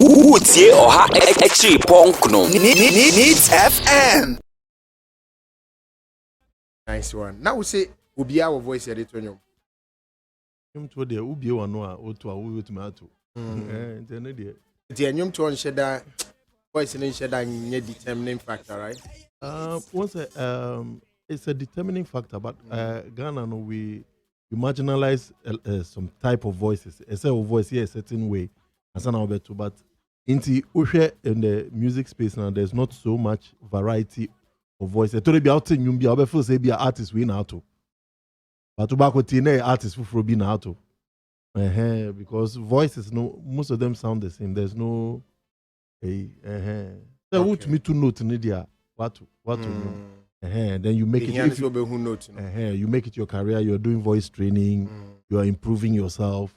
Utie oha echi ponkno. Needs FM. Nice one. Now we say ubi our voice editor. Nyum to de ubi wano a otu a wo to mato. Ntene de. The nyum to on sheda voice in sheda nye determining factor, right? Once it's a determining factor, but Ghana no we marginalize some type of voices. A voice here a certain way, as an albeto, but in the music space now, there's not so much variety of voices. To be out in be able to say be an artist we now to, but tobacco teenage artists who be now to, because voices no most of them sound the same. There's no so what me to note Nidia what to know. Then you make it you make it your career. You're doing voice training. You are improving yourself.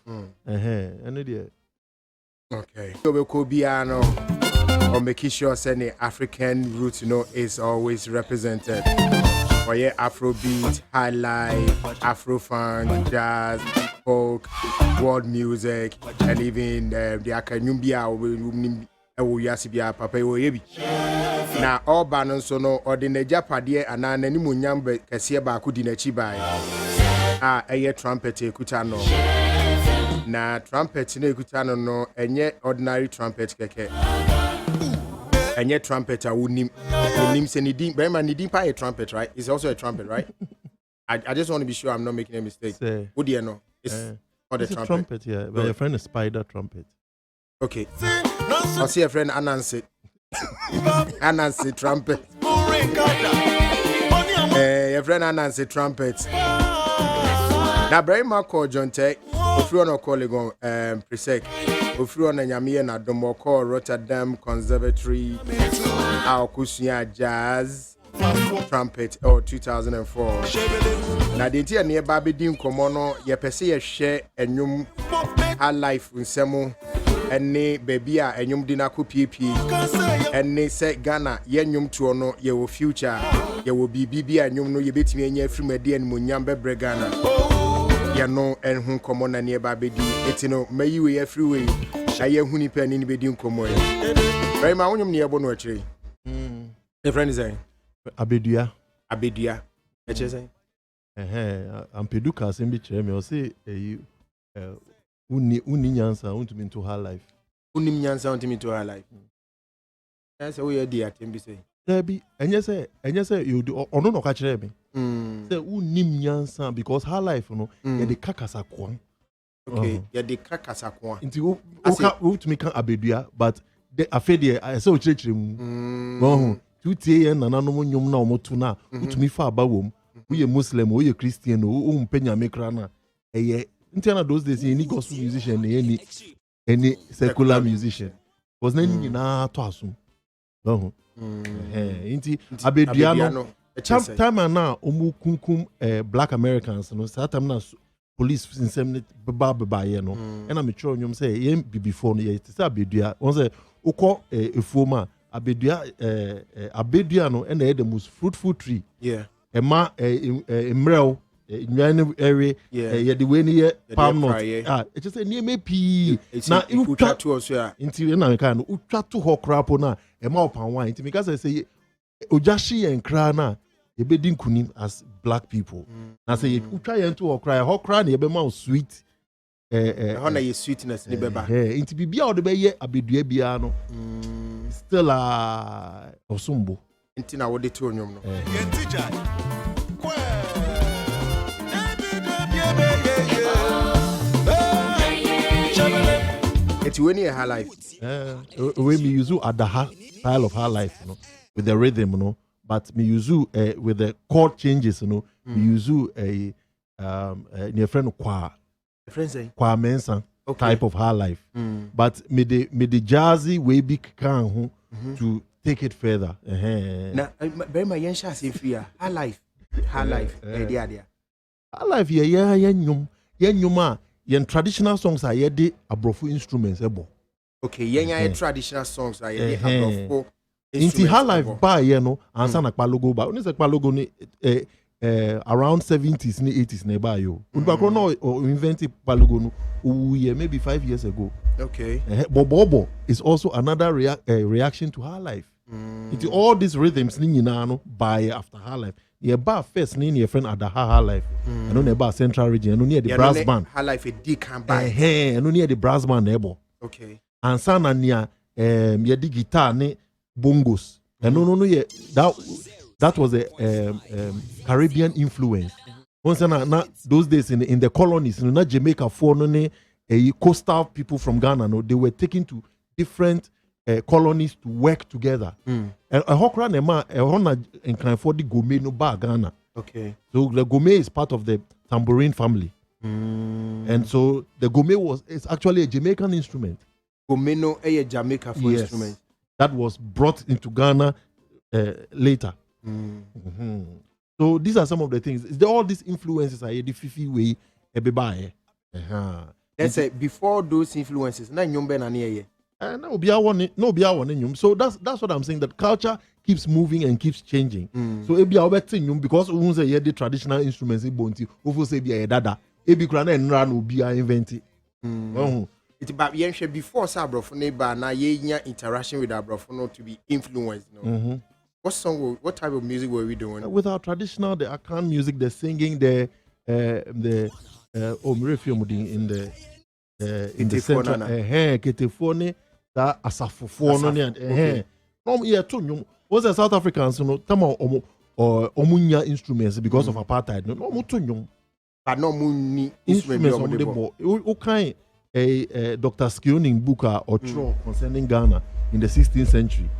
Okay. So we could be or making sure any African root, is always represented. For Afrobeat, Highlife, Afrofunk, jazz, folk, world music, and even the Akanumbia Papa Yebi. Now all banners so no or the Japade and an animunyam Kasiaba could in a chibai. A trumpet kutano. Na trumpet ne kutano no enye ordinary trumpet keke. Enye trumpet a unim se nidim Berima nidim pa a trumpet, right? It's also a trumpet, right? I just want to be sure I'm not making a mistake. Would you know? It's not a trumpet, yeah. But your friend is Spider Trumpet. Okay. I'll see a friend Anansi. Anansi Trumpet. Your friend Anansi Trumpet. Now Berima call John Tech. Ofri on colleague Presec. Ofri on Nyamie na Domoko Rotterdam Conservatory. Akusia Jazz Trumpet 2004. Na the entire nearby Bidim Komono ye pese ye share enyum Highlife nsemo ene baby a enyum dinako PP ene se Ghana ye enyum to no ye wo future ye wo bibi a enyum no ye betimi enya frimade en munyam bebre Ghana ye no enhu komo na nearby bedi etino mayi we everywhere na ye hu ni pa ni bedi nkomo ye Berima wonyum ne ye bo no akire the friend is saying Abedua eche say ampeduka sembi chere me o say uni nyansa want me into her life. Unim nyansa want me into her life. That's how you dey atem bi say. Debi, enye say you do ono no ka kire me. Say unim nyansa because her life no ye dey kakasa kwon. Okay, ye dey kakasa kwon. Nti wo to me kan abedua but the afede I say o kire mu. Tu tie ye nananom nyom na omoto na utumi fa aba wom. We ye Muslim, we ye Christian, o mpenya mekra na eye Intiana those days, any gospel musician, any secular musician was nani na to asum. Inti Abediano. Time now, kunkum black Americans, no. Time na police in some baba no. And I'm sure you say yen before no. It's Abedia. Once uko a former Abediano and the most fruitful tree. Yeah. Emma emrel. Area, yeah, the way near palm nut. It's just a near me pea. Now, you try to us, into an kind of try to hawk crapona, a mouth and wine. Because I say, Ojashi and Krana, a bedding kunim as black people. I say, you try and to cry, hawk cranny, a mouth sweet. Honor your sweetness, into be out the bay, a bit biano. Still a Osumbo. Until I would deturn you. It's when you have life. When we use at the style of her life, with the rhythm, but me use with the chord changes, we use a near friend kwa mensa type of her life. But me the jazzy way big can to take it further. Now, Berima Yensha say fear her life, Her life, yeah, yen traditional songs are yedi abrofo instruments ebo. Okay, yen traditional songs are yedi abrofo instruments. Inti Highlife ba ye no ansa na kpalogo ba. Oni se kpalogo ni around 70s and 80s nearby you. No invented Palagono maybe 5 years ago. Okay. Bobo is also another reaction to her life. Into all these rhythms by after her life. The bar first name your friend at the her life. And on the central region, and near the brass band. Her life a decam by. And near the brass band neighbor. Okay. And sana near the guitar ne bongos. And no that was a Caribbean influence. Once those days in the colonies, not Jamaica for a coastal people from Ghana, they were taken to different colonies to work together. And a hokra nema and can afford the Gome no bar Ghana. Okay. So the Gome is part of the tambourine family. And so the Gome it's actually a Jamaican instrument. Gome no a Jamaica for instrument. That was brought into Ghana later. So these are some of the things. All these influences are the fifi way everybody. Let's say before those influences, na nyombe na niye. No be one. So that's what I'm saying. That culture keeps moving and keeps changing. So ebi awbetin because we say the traditional instruments ibonti. Ofo say be a dada. Ebi kura na enra no bi invent. It's about yenhwe before sa abrofo ne ba na ye nya interaction with abrofo no to be influenced. What type of music were we doing? With our traditional, the Akan music, the singing, the in the central, Ketefone, that Asafofone, was the South Africans, Tama Omunya instruments because of apartheid. No mutunyum, but no muni instruments. Okay, a Dr. Skioning Buka or Tro concerning Ghana. In the 16th century.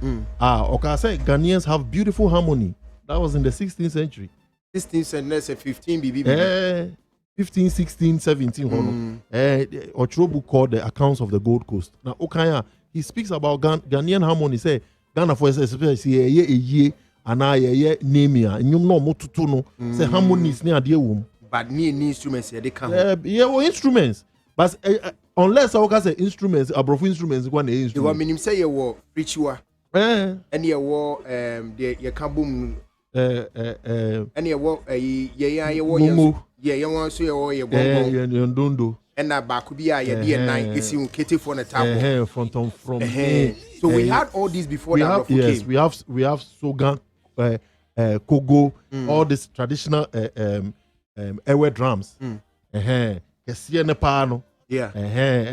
Okay, I say Ghanaians have beautiful harmony. That was in the 16th century. 16th century, let's say 15 BB. 15, 16, 17. Otro book called The Accounts of the Gold Coast. Now, Okaya, he speaks about Ghanaian harmony. Say, Ghana for especially a year, and I name ya. And you know, Motutuno, say harmony is near dear womb. But near instruments, they come. Instruments. But unless I say instruments, above instruments, one instrument. You want me say you were ritual. And you were the kaboom. And you were you want to say you were and that bakubia ya 9 is in Katie for the table. From so we had all these before that. Yes, we have Sogan, Kogo, all these traditional airway drums. Yeah. And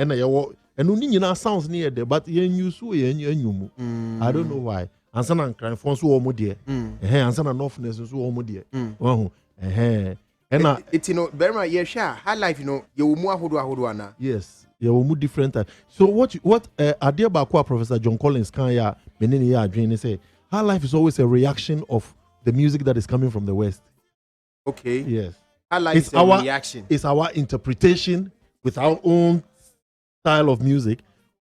no sounds near there, but you I don't know why. And some are crying for so dear. And some are nothing so dear. And it's Berima, yeah, sure. High life, you will more hold. Yes, you will move different. So what Adia Bakwa Professor John Collins can ya menini ya dream say high life is always a reaction of the music that is coming from the West. Okay. Yes. High life is a reaction. It's our interpretation with our own style of music,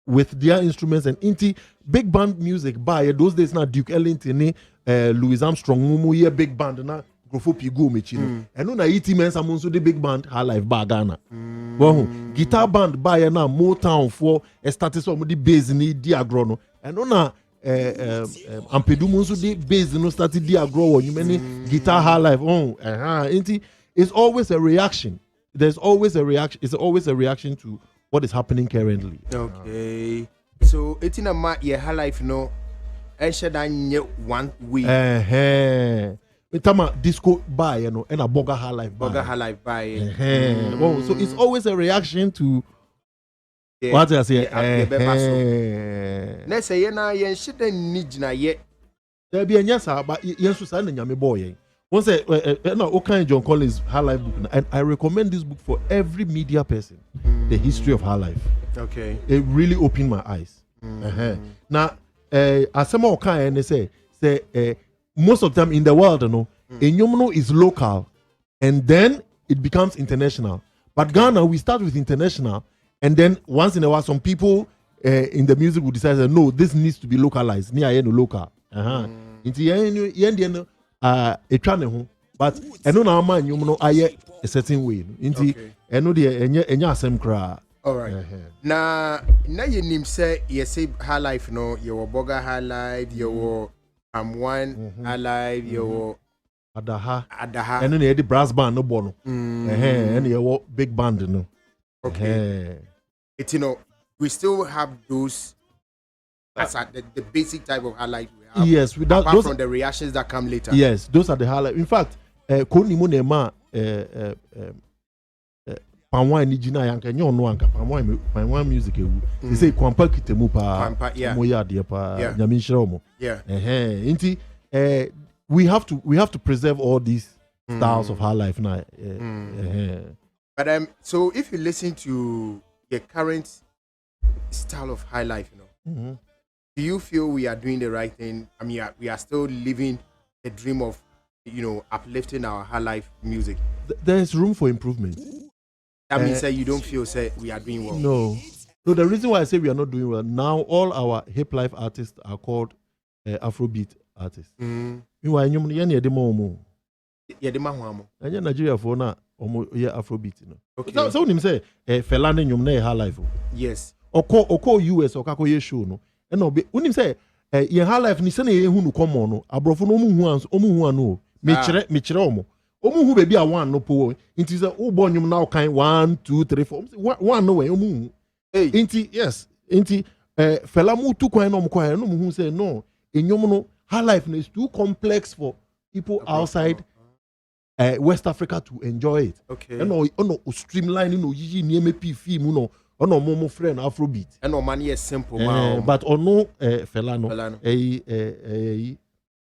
with their instruments and inti big band music by those days now Duke Ellington, Louis Armstrong, mumu big band na grofo pigo mechino. And no na iti men samonso the big band Highlife ba Ghana. Guitar band by na Motown for started some the bass ni diagrono. And no na ampedu monso the bass no started diagro you many guitar Highlife inti it's always a reaction. There's always a reaction. It's always a reaction to what is happening currently. Okay. So it's in a high life, and should I one way. Tama disco by and a boga Highlife by. Boga Highlife by. So it's always a reaction to what I say. Let's say you shouldn't need na yet. There be a yes, but yes, to send a boy. Once okay, John Collins Highlife book, and I recommend this book for every media person. The history of Highlife. Okay. It really opened my eyes. Now, as some okay, and they say most of them in the world, a is local, and then it becomes international. But Ghana, we start with international, and then once in a while, some people in the music will decide that no, this needs to be localized. Near local. But I know now man you a certain way. I know the enya cry. All right. Now you name say you say Highlife you were Boga Highlife, you were one Highlife, you were Adaha. Adaha. And then the brass band no bono. And the big band no. Okay. It's we still have those as the basic type of highlight we have. Yes, without apart those from the reactions that come later. Yes, those are the highlight. In fact, Koni Munema Panwa ni jina yanka nyo no anka Panwa music ewu. They say kwampa kitemu pa moya de pa nyame nhira mo. Inti we have to preserve all these styles of high life now. But so if you listen to the current style of high life, do you feel we are doing the right thing? I mean, we are still living the dream of, uplifting our high life music. There is room for improvement. That means that you don't feel we are doing well. No, the reason why I say we are not doing well now, all our hip life artists are called Afrobeat artists. Meanwhile, Nigeria for now, Afrobeat. Okay. So him say, Fela ne nyum na high life. Yes. Oko US or kako ye show no. No be unim say ye high life ni se na ye hu no common no. Abrofo no omu hu anu. Me kire omo. Omu hu baby a one no po. Inti say o bo nyum na kan 1 2 3 4. One no way omu hu. Hey. Inti yes. Inti Fela mu tu kwan no mo kwan no mo hu say no. Enyum no high life is too complex for people outside West Africa to enjoy it. Okay. And no streamlining no yiyi nieme pi film no. Ono mo friend Afrobeat. And no money is simple, but ono Fela no.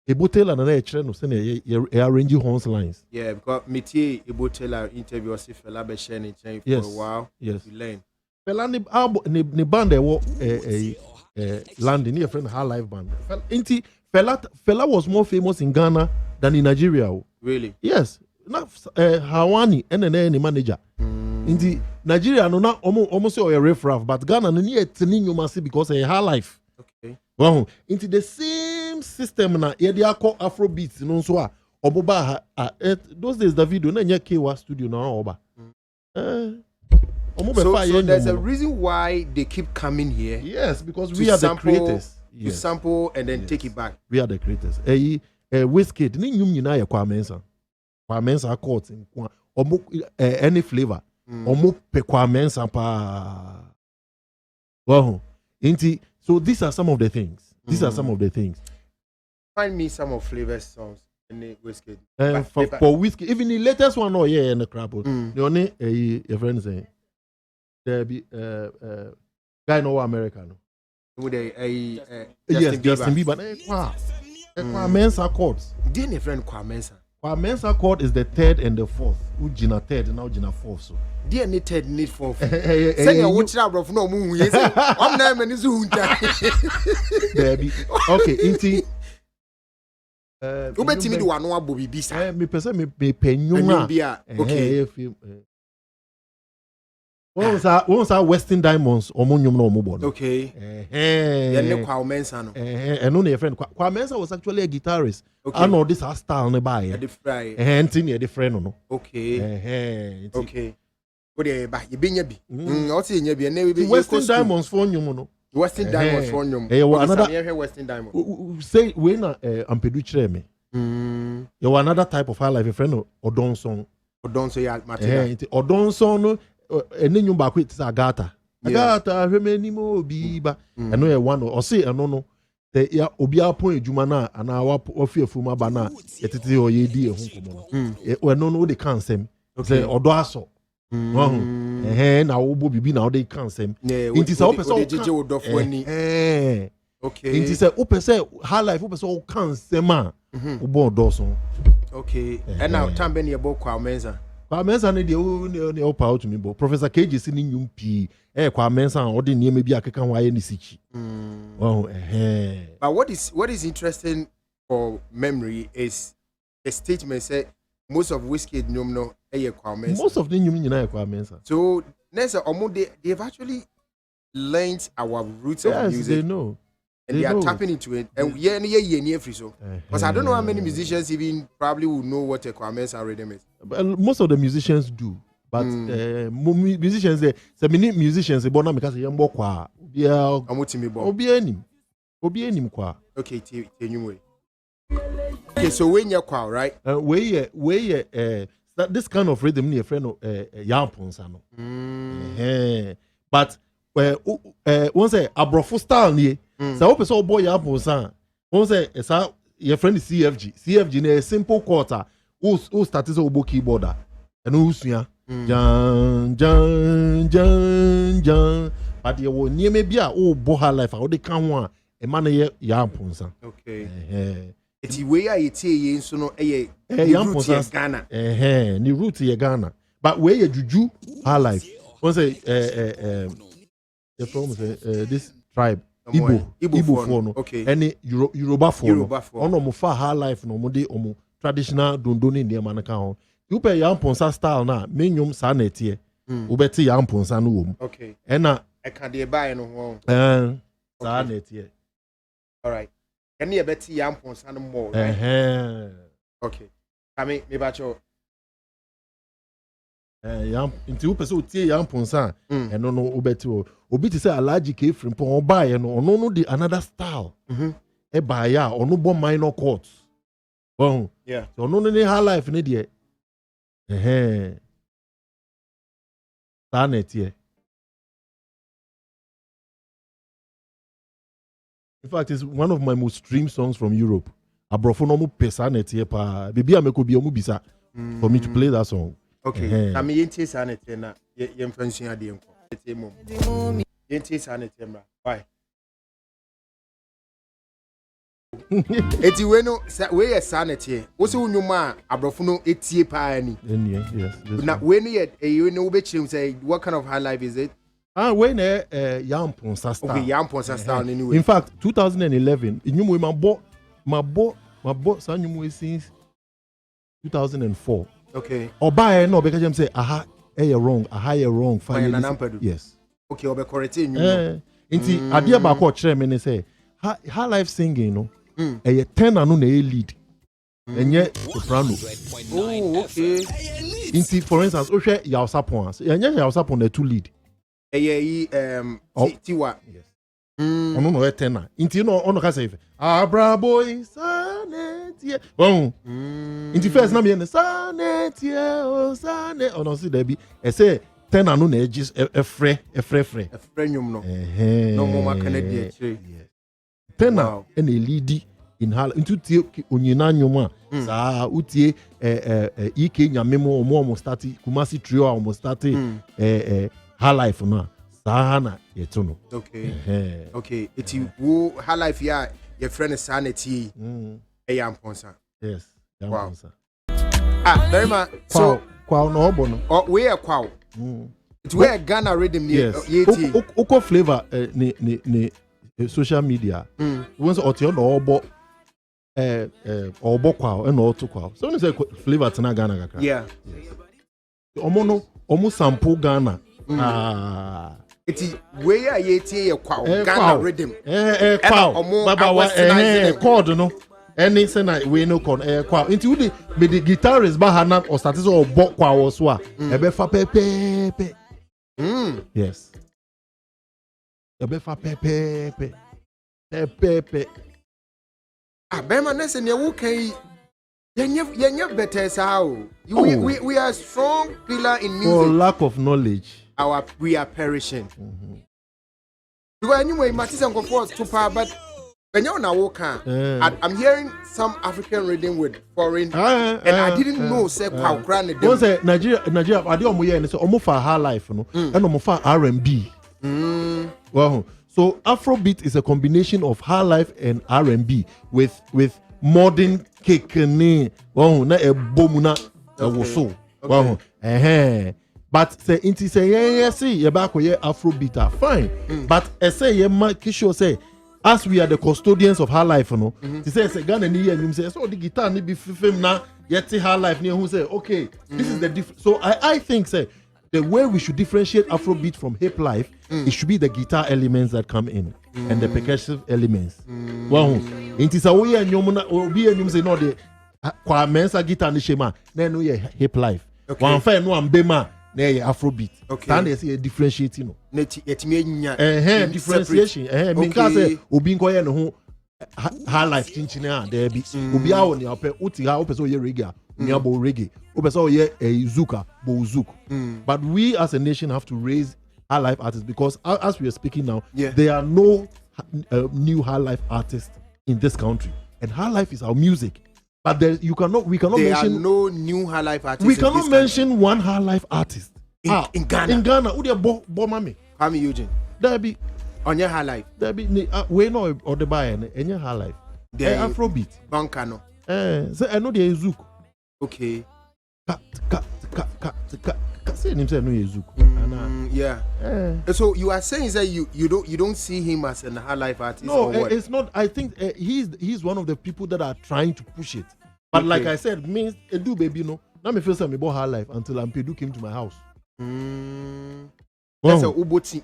Ebotela na e no say e arrange horns lines. Yeah, because Metie Ebotela interview was Fela be share in for a while. Yes. To learn. Fela ni band e wo landing near friend High Life band. Fela was more famous in Ghana than in Nigeria. Really? Yes. Na Hawani and manager. Inti Nigeria no na almost say a riff-raff, but Ghana no ni etini nyuma si because a high life. Okay. Wow. Into the same system na ye dey call Afrobeat no so a oboba those days Davido na nya Kewa studio na oba. So there's a reason why they keep coming here. Yes, because we are the creators. You sample and then take it back. We are the creators. Wizkid ni nyum nyina ye Kwa Mensa. Kwa Mensa court in any flavor. Omo pe Kwa Mensa pa. Wow. So these are some of the things. Find me some of Flavor's songs in the Wizkid. For Wizkid, even the latest one in the crap. The only your friend saying there be guy no American. With Justin Bieber. Kwa Mensa courts. Dear your friend Kwa Mensa. Kwa Mensa court is the third and the fourth. Ujina third now Ujina fourth. So. Dear need third need fourth. Say you watch that bro no moon. Yes. I'm not many zoom. There be okay. Inti. You bet me do one Bobby Bisa. Me person me penyuma. Okay. Once our Western Diamonds omonyum no omobo. Okay. Then Kwa Mensa no. And no your friend Kwa Mensa was actually a guitarist. Okay. I know this style ne buy. The fry. Near the friend no. Okay. Okay. What you ba you be nyabi. What say nyabi na we be Western Diamonds for nyum no. Western Diamonds for nyum. Another Western Diamond. Say we na ampedu kire me. You another type of high life a friend Odon song. Odon so ya material. Odon song no nyum ba kwit Agata. Agata hwemani mo biba. Eno ye one or say eno no. The ya obi apon edwuma na ana wa ofiefuma ba na yetete o ye di ehun komo. We no dey kan sem. Say odo aso. Na wo bo bibi na wo dey kan sem. Inti say opese jeje odofo ani. Okay. Inti say opese high life opese o kan sem a wo bo odo so. Okay. And now time be ne bo Kwa Mensa. Kwa Mensa ne de o pa out me bo. Professor KG si ni nyum pi. Kwa Mensa o de niam bi akeka ho aye ni sichi. But what is interesting for memory is the statement say most of Wizkid nyum no Kwa Mensa. Most of the nyum nyina Kwa Mensa. So next they've actually learned our roots of music. Yes, they know. And they are tapping into it. And yeah, free so. Because I don't know how many musicians even probably will know what a Kwa Mensa rhythm is. But most of the musicians do. But musicians say musicians born because young boy kwa obi enim kwa. Okay, Okay, so when you're qual, right? This kind of rhythm near friend yamponsano. But once a abrofo style ni so open so boy yamponsan. Once your friend is CFG na a simple quarter who start is obo keyboarder and who sua jan but you will near maybe a bo Highlife or the can one a man yamponsan. Okay. It's way I say so no yamponsan Ghana. Ni root ye Ghana. But where you juju Highlife. Once this tribe Igbo for no. Okay. Any Yoruba for no. Ono mo fa Highlife no mo de omo traditional dondoni ndi manaka ho. You pay yamponsa style na menyum sa na tie. Ubeti yamponsa no wom. Okay. Ena I can dey buy no ho. Sa na tie. All right. Any beti yamponsa no more, right? Okay. I mean, me bacho nti wo pese otie yamponsa eno no obeti o obi ti say alaji ke frimpon oba ye no ono no di another style e ba ya ono bo minor chords yeah so ono no ni Highlife ni de tanetie. In fact, it's one of my most streamed songs from Europe. Abrofo no mo pesa netie pa bibi ameko bi omu bisa for me to play that song. Okay. I mean, yenti sanete na yemfansu ade enko. Yeti mom. Yenti sanete mra. Why? Eti we no we ye sanete. Wo se wunwuma abrofo no etie pa ani. Yes. Na we no ye you know we chim say what kind of Highlife is it? We na yamponsa style. Okay, yamponsa style anyway. In fact, 2011, inyumu mabo sanyumu since 2004. Okay. Oba no because say aha you're wrong, yes. Okay, obe correct you. Inti ade ba ko kire me ne say Highlife singing no e tenor no na lead. Enye soprano. Oh, okay. Inti for instance, o hwe Yaosapon. Enye Yaosapon na two lead. Tiwa. Yes. Ono no tenor. Inti no ono ka say Abra boy sanetie. Inti first na me sanetie o sane ono si there be e say tenor no na edges efre nyum no. No mo ma Canadian chire. Tenor and a lady in Highlife into tie onyina nyum a saa utie EK nyamemo omo start Kumasi trio omo start Highlife no saa na yeto no. Okay. Okay, iti wo Highlife ya your friend sanity yamponsa. Yes, yamponsa. Berima, so kwao no obo no. Oh, we are kwao. It's where Ghana rhythm yeti. Oko flavor ni social media. Once otie no obo obo kwao and oto kwao. So when say flavor tena Ghana kakra. Yeah. Omo sample Ghana. Iti we are yeti ye kwao Ghana rhythm. Kwao. Baba chord no. Any say na we no kon kwao. Inti we the guitarist ba hana or start so obo kwao so a e be fa pepe. Yes. Ebefa pepe. Berima nese ne wo kai yenye better sao. We are strong pillar in music. For lack of knowledge, we are perishing. Because anyway, Matisa go for to power, but when you're now I'm hearing some African reading with foreign, and I didn't know say how grand. Don't say Nigeria. I don't know say omo for Highlife, no, and omo for R&B. Well, so Afrobeat is a combination of Highlife and R&B with modern cake na ebomu na woso. Well, but say inti say yes, you back here Afrobeat fine. But say you might say as we are the custodians of Highlife, no. They say Ghana ni and you say so the guitar ni be film na yet Highlife ni who say okay, this is the difference. So I think say the way we should differentiate Afrobeat from hip life, it should be the guitar elements that come in and the percussive elements. Wow. Inti sa we and obi and say no the kwa mensa guitar ni shema na no ye hip life. One fair no ambema na ye Afrobeat. Stand they say differentiating no. Yetimi nya differentiation. Because obi nko ye no ho high life chinchina there be obi a on your uti ha opeso ye reggae niabo reggae opeso ye zuka bo zouk. But we as a nation have to raise high life artists, because as we are speaking now, there are no new high life artists in this country, and high life is our music. But we cannot there mention are no new high life artists. We cannot mention one high life artist in Ghana. In Ghana, who they bo mami? Kuami Eugene. There be on your high life. There be we know or the buy any high life. There Afrobeat. Bankano. So I know there is Zouk. Okay. Say him say no Zouk. Yeah. So you are saying that you don't see him as a high life artist? No, it's not. I think he's one of the people that are trying to push it. But like I said, means Edu baby no. Now me feel some about high life until Ampedu came to my house. That's a uboti.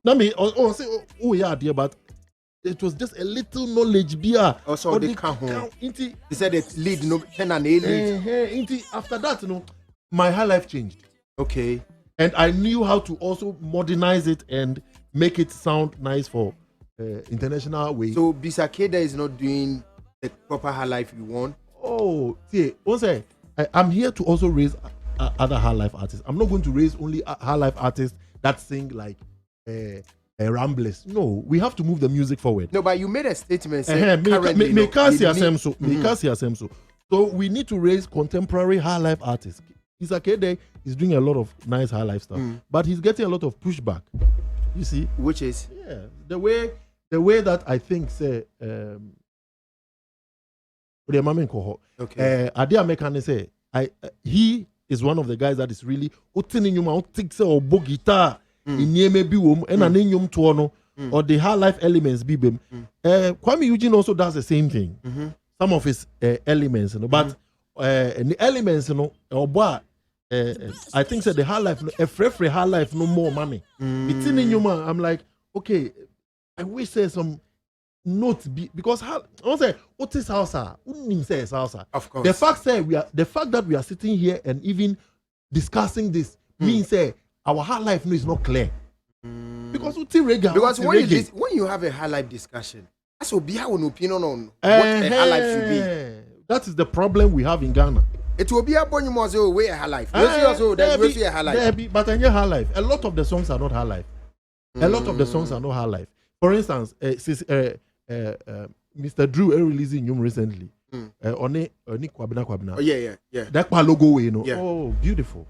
Now me say yeah dear, but it was just a little knowledge beer. Also they can't home. They said it lead no pen and lead. After that, my high life changed. Okay. And I knew how to also modernize it and make it sound nice for international way. So Bisakeda is not doing the proper high life you want? Oh, see, also, I'm here to also raise other high life artists. I'm not going to raise only high life artists that sing like ramblers. No, we have to move the music forward. No, but you made a statement saying so we need to raise contemporary high life artists. Isakede is doing a lot of nice high life stuff, but he's getting a lot of pushback. You see, which is the way that I think say Adia Mekane say he is one of the guys that is really or guitar in or the high life elements bibem. Kuami Eugene also does the same thing. Some of his elements, but the elements, I think that the high life, a free high life, no more mommy. It's in Yuma. I'm like, okay, I wish there's some notes because I say, what is salsa? Of course. The fact that we are sitting here and even discussing this means our high life is not clear. Because when you have a high life discussion, that's what be have an opinion on what a high life should be. That is the problem we have in Ghana. It will be a bonny way a high life. There's a high life. But in your high life, a lot of the songs are not high life. A lot of the songs are not high life. For instance, Mr. Drew releasing Yum recently. Oni Kwabina. Oh, yeah. That logo, Yeah. Oh, beautiful.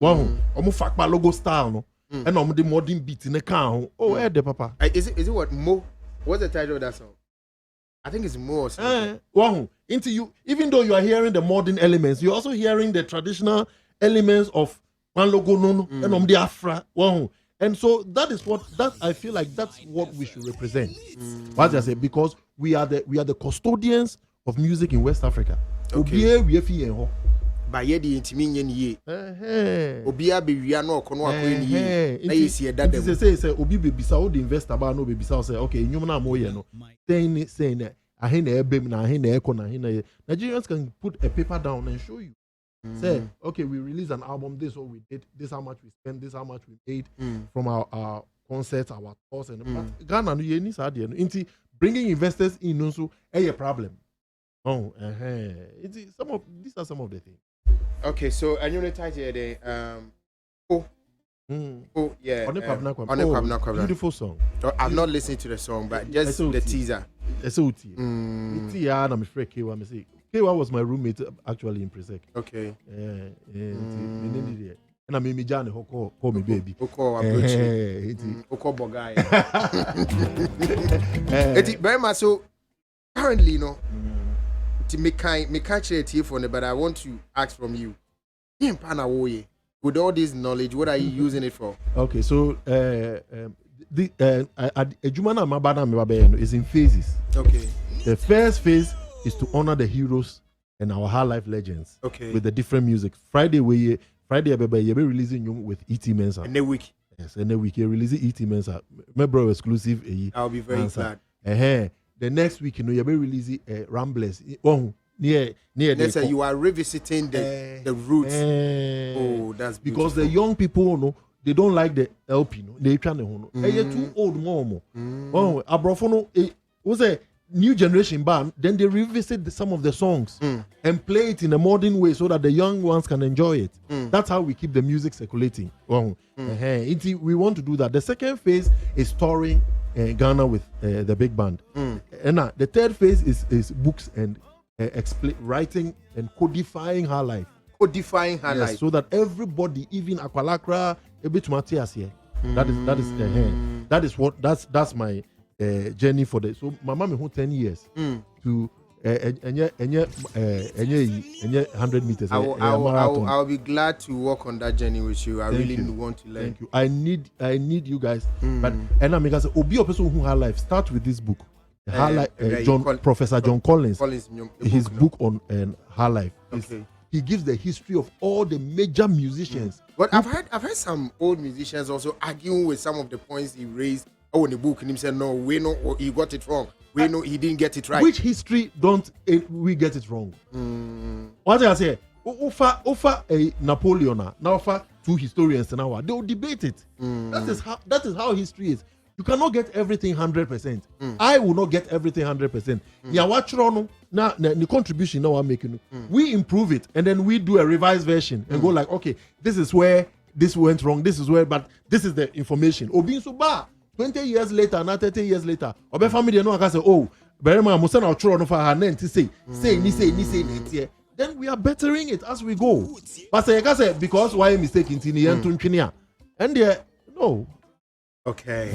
Wow. Fakpa logo style, no. And the modern beat in the car. Oh, the papa. Is it what Mo? What's the title of that song? I think it's Mo. Wow. Into you, even though you are hearing the modern elements, you're also hearing the traditional elements of one logo and the Afra. Wow. And so that I feel like that's what we should represent. What I say, because we are the custodians of music in West Africa. Okay. By the intimidian ye. Obia be we are no kono akoni. Na yesi that dem. Say obi be bisa o the investor ba no be bisa say okay nyum na mo ye no. Saying ahe na ebem na ahe na eko na ahe na. Nigerians can put a paper down and show you. Say okay, we released an album, this what we did, this how much we spent, this how much we made from our concerts, our tours, and but Ghana no ye ni sa de no. Inti bringing investors in also a problem. These are some of the things. Okay, so and you title here the beautiful song. I've not listened to the song, but just the teaser. I'm afraid Kewa was my roommate actually in Presec. Okay. And I made me Johnny call me baby. Oko Bogai. Berima, so currently, to make catch it here for me, but I want to ask from you. With all this knowledge, what are you using it for? Okay, so Ejumana Mabana is in phases. Okay. The first phase is to honor the heroes and our high life legends. Okay. With the different music. Friday you'll be releasing you with E.T. Mensa. And the week. Yes, and the week you're releasing E.T. Mensa. My bro exclusive. I'll be very glad. The next week, you'll be releasing Ramblers. Near you are revisiting the roots. That's beautiful. Because the young people, they don't like the LP. They trying to. You're too old, more. Abrofono. was a new generation band, then they revisit some of the songs and play it in a modern way so that the young ones can enjoy it. That's how we keep the music circulating. We want to do that. The second phase is touring Ghana with the big band. And the third phase is books and writing and codifying her life. Codifying her life. So that everybody, even Akwalakra, a bit Matthias here. That's my journey for the. So my mom who 10 years to 100 meters. I'll be glad to walk on that journey with you. I really want to learn. Thank you. I need you guys. But and I say, Obi a person who had life. Start with this book. Professor John Collins. His book on her life. Okay. He gives the history of all the major musicians. But I've heard some old musicians also arguing with some of the points he raised in the book, and he said, "No, we know he got it wrong. We know he didn't get it right." Which history don't we get it wrong? What I say, offer a Napoleon now, offer two historians now. They will debate it. That is how history is. You cannot get everything 100%. I will not get everything 100%. Now, the contribution now I'm making, we improve it and then we do a revised version and go like, okay, this is where this went wrong. This is where, but this is the information. Obin Suba, 20 years later, not 30 years later, Obe family no can say, oh, Berima Amo no chro no for her name to say, then we are bettering it as we go. But say because why mistake in Tini and Tunchinia, and no. Okay.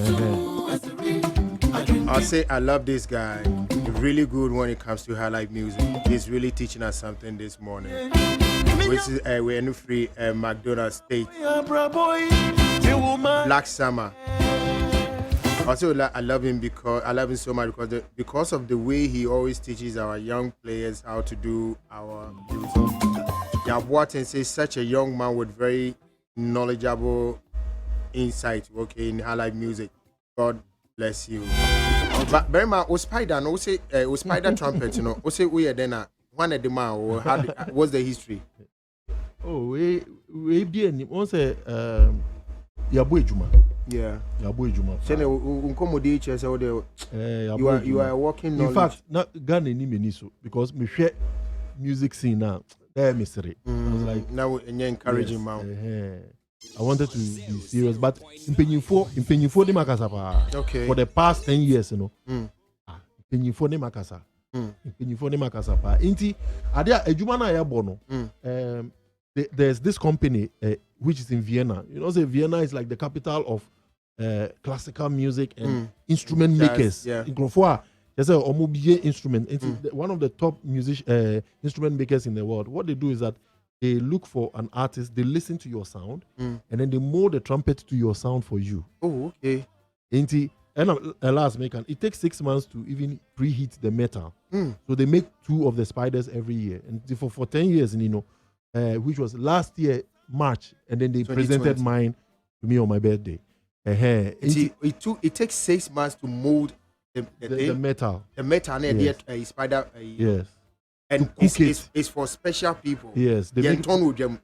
I'll say I love this guy. He's really good when it comes to Highlife music. He's really teaching us something this morning. Which is we're in free McDonald's State. Black Summer. Also, I love him so much because of the way he always teaches our young players how to do our music. Yabwaten says such a young man with very knowledgeable insight in Highlife music. God bless you. But Berima, Spider, no say Spider trumpet, say we are then one of the man or what's the history? Oh, we be any one say Yabu Ejuma. Yeah. Yabu Ejuma. Say you are working knowledge. In fact, not Ghana ni meniso because me share music scene now. There mystery. I was like now encouraging man. I wanted to be serious, but in Penyufo de Makasapa. Okay. For the past 10 years, Penyufo de Makasa. Penyufo de Makasapa. Inti, adia ejumana ya bono. There's this company which is in Vienna. You know, Vienna is like the capital of classical music and instrument makers. Yeah. In Grofwa, there's a Omobiye instrument. It's one of the top instrument makers in the world. What they do is that they look for an artist, they listen to your sound, and then they mold the trumpet to your sound for you. Oh, okay. And last maker, it takes 6 months to even preheat the metal. So they make 2 of the spiders every year. And for 10 years, which was last year, March, and then they presented mine to me on my birthday. It takes 6 months to mold the metal. The metal, and yes. A spider. Yes. And it's for special people. Yes, they make turn with them.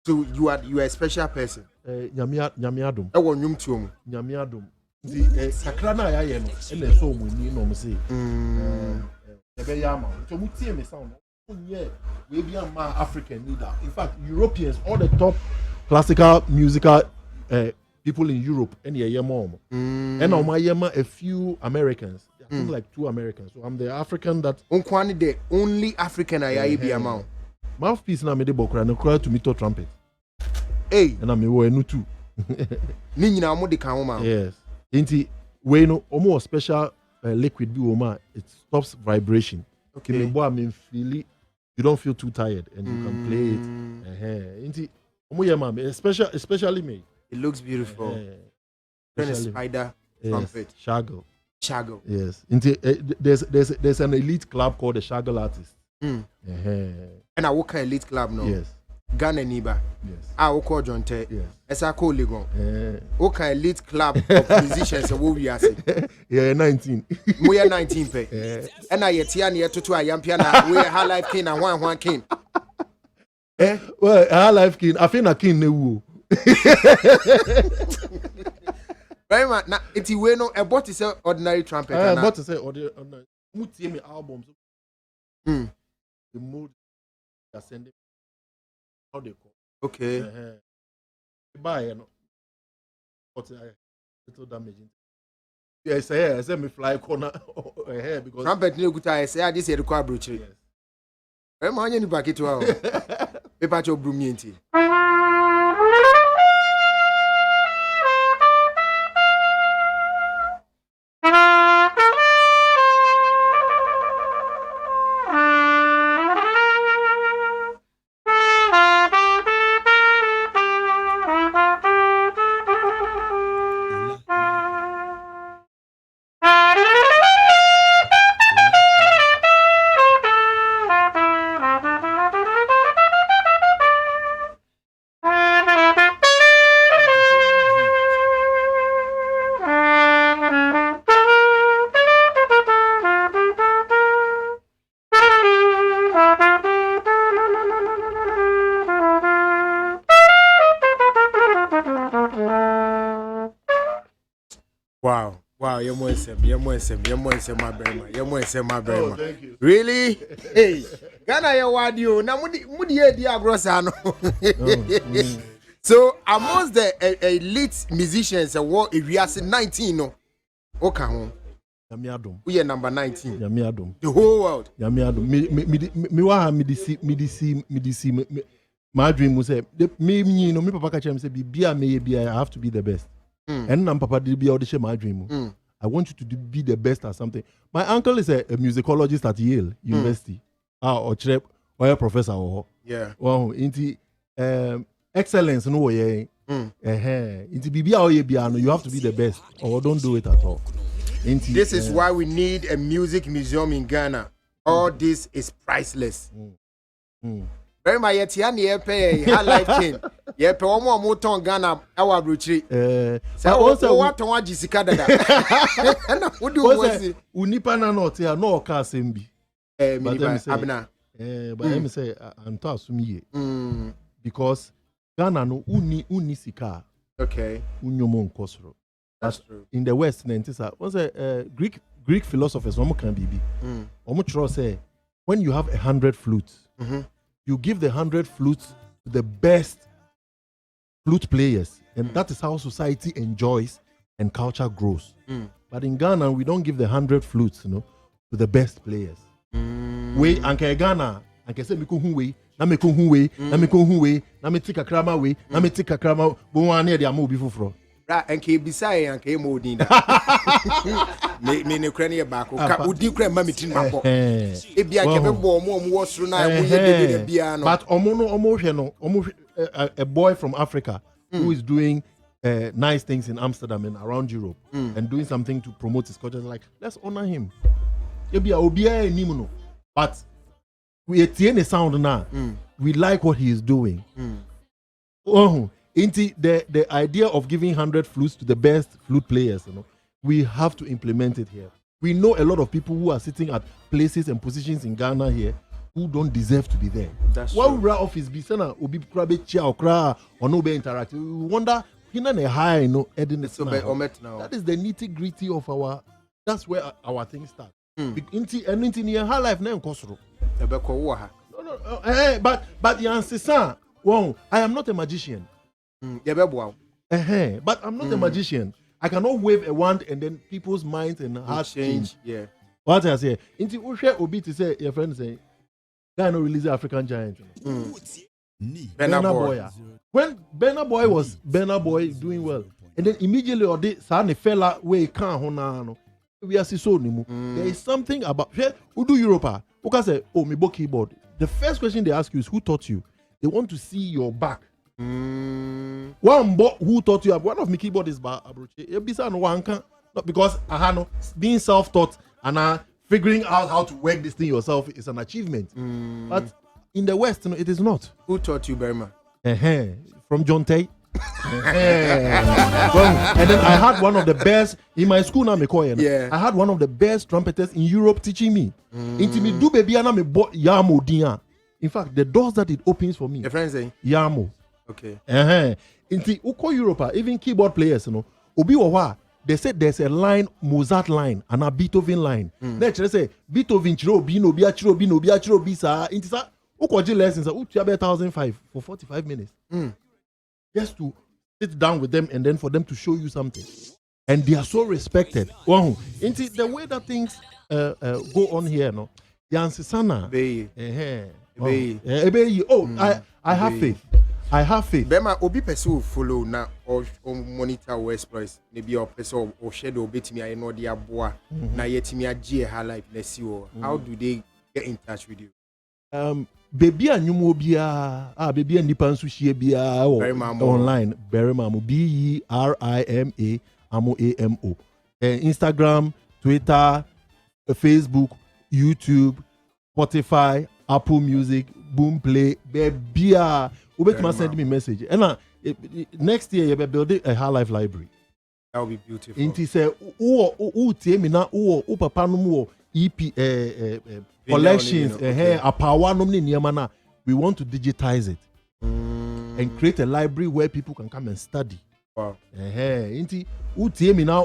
So you are a special person. Nyamiadum. Nyamiadum. The sakrana ya ye no. Ene so mu ni no mo say. Ebe ya ma. So mu tie me sound. We be a African leader. In fact, Europeans, all the top classical musical people in Europe, and and a few Americans. I think like 2 Americans. So I'm the African that. The only African I be amount. Mouthpiece na me de bokra no cry to me to trumpet. Hey. And I'm a too. Nina mo de kan ma. Yes. Inti we no omo special liquid bi oma, it stops vibration. Okay. You don't feel too tired and you can play it. Inti omo ye ma especially me. It looks beautiful. A spider trumpet. Shaggle. Yes. There's an elite club called the Shaggle Artists. And I work at elite club now. Yes. Ghana Niba. Yes. I work at John Tate. Yes. As I call Legon. Work at elite club of musicians. So what we are saying? Yeah, 19. We are 19 pay. And I yet here to a young piano. We are Highlife king and one king. Well, Highlife king. I think a king ne woo. Berima, na iti we no a bot is ordinary trumpet. But to say ordinary me albums. The mood they are sending how they call. Okay. Buy but little damaging. Yes, I say me fly corner because trumpet no good I say this here require broochery. Yes. Berima anya ni back to our. Paper cho brumi enti. Wow, you're more my Berima. Thank you. Really? Hey, Ghana, you what you? Now, mudi dia grossano. So, amongst the elite musicians, what if we are 19? No, okay, home. We are number 19. The whole world. My dream was say, me papa catch him say, be I have to be the best. And papa did be audition my dream. I want you to be the best at something. My uncle is a musicologist at Yale University. Or a professor. Yeah. Wow, into excellence, no way. Into BBA, you have to be the best, or don't do it at all. This is why we need a music museum in Ghana. All this is priceless. Berima yetiani pay Highlife king. Ye pe omo moton Ghana awa bruchiri. So what ton jisika dada. Na wodi wo unipa na no te no ka sembi. Abna. But let me say I'm to assume ye. Because Ghana no uni sika. Okay. Unyomo nkosoro. That's true. In the West, what's Greek philosophers, can be. Say, when you have 100 flutes, you give the 100 flutes to the best flute players, and that is how society enjoys and culture grows. But in Ghana, we don't give the 100 flutes, to the best players. We anke Ghana, anke say miku hunwe, na miku hunwe, na miku hunwe, na mitika krama we, na mitika krama. Bo wane de amu bifo fro. Right, and ke bisai and ke modinda. Me ne krani e baako. Ka udi kra ma mitin mako. E bia ke be bo omo wosro na mo ye de bia no. But omo hwe no, a boy from Africa who is doing nice things in Amsterdam and around Europe and doing something to promote his culture, like let's honor him. E bia obi a nim no. But we tie the sound now. We like what he is doing. The idea of giving 100 flutes to the best flute players, we have to implement it here. We know a lot of people who are sitting at places and positions in Ghana here who don't deserve to be there. That's true. Why office be sana obi krabe chia okra or no be interact? We wonder a high that is the nitty-gritty of our. That's where our things start. And in your Highlife na nkosoro. No, but the answer, I am not a magician. But I'm not a magician. I cannot wave a wand and then people's minds and hearts change. Yeah. What I say, into Ushe Obi to say, your friend say, guy no release the African giant. Burna Boy. When Burna Boy was Burna Boy doing well, and then immediately or the Sani fella way can't honano. We are so there is something about who do Europa. Who say, oh, me book keyboard. The first question they ask you is who taught you? They want to see your back. One who taught you? One of my keyboard is Abroche. Not because being self-taught and figuring out how to work this thing yourself is an achievement. But in the West, it is not. Who taught you, Berima? From John Tay. And then I had one of the best in my school now. I had one of the best trumpeters in Europe teaching me. Into me do baby and me bought Yamo Dia. In fact, the doors that it opens for me. Your friends say Yamo. Okay. Into Uko Europa, even keyboard players, Obi Wawa, they said there's a line, Mozart line, and a Beethoven line. Then say Beethoven chiro bi no bi achiro bi no bi achiro bi sa. Inti sa ukoji lessons u tiabe 1,500 for 45 minutes. Just to sit down with them and then for them to show you something. And they are so respected. Wow. Inti the way that things go on here, no. Yansisana. I have faith. I have faith. Bema obi person will follow na or monitor our exploits. Maybe your person or share the obetimi I know the aboa na yetimi agye Highlife na si wo. How do they get in touch with you? Baby anyumo bia baby nipa nso hie bia online Berima Amo BERIMA Amo AMO. Instagram, Twitter, Facebook, YouTube, Spotify, Apple Music, Boomplay, baby. Ubetuma send me message. And next year you be building a Highlife library. That would be beautiful. Inti say temi na papa no mo EP collections apawa no ni niema na we want to digitize it and create a library where people can come and study. Wow. Inti temi na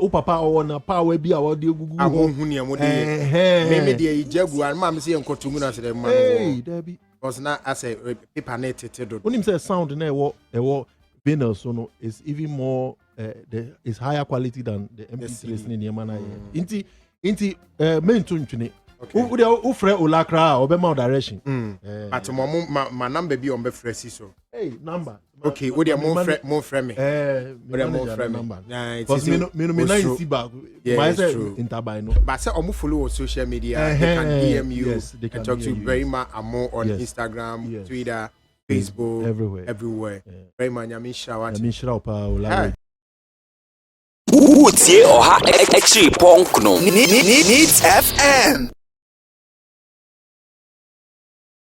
papa o na power bi a wo de gugu ho ne mo de me de ijagu an ma me se enkotumu na se de ma Debbie because now as a paper net do. When him say sound na e vinyl so no is even more is higher quality than the MP3s ni niema na inti main to ntwene u frɛ olakra obema direction but my number be on be fresh so number okay we dey mo frɛ me mo frɛ me because me no na see back my say interby no but say omo follow on social media they can DM you they can talk to Berima Amo on Instagram, Twitter, Facebook, everywhere. Berima nyamisha pa olawe Utie oha exi punk no. Needs FM.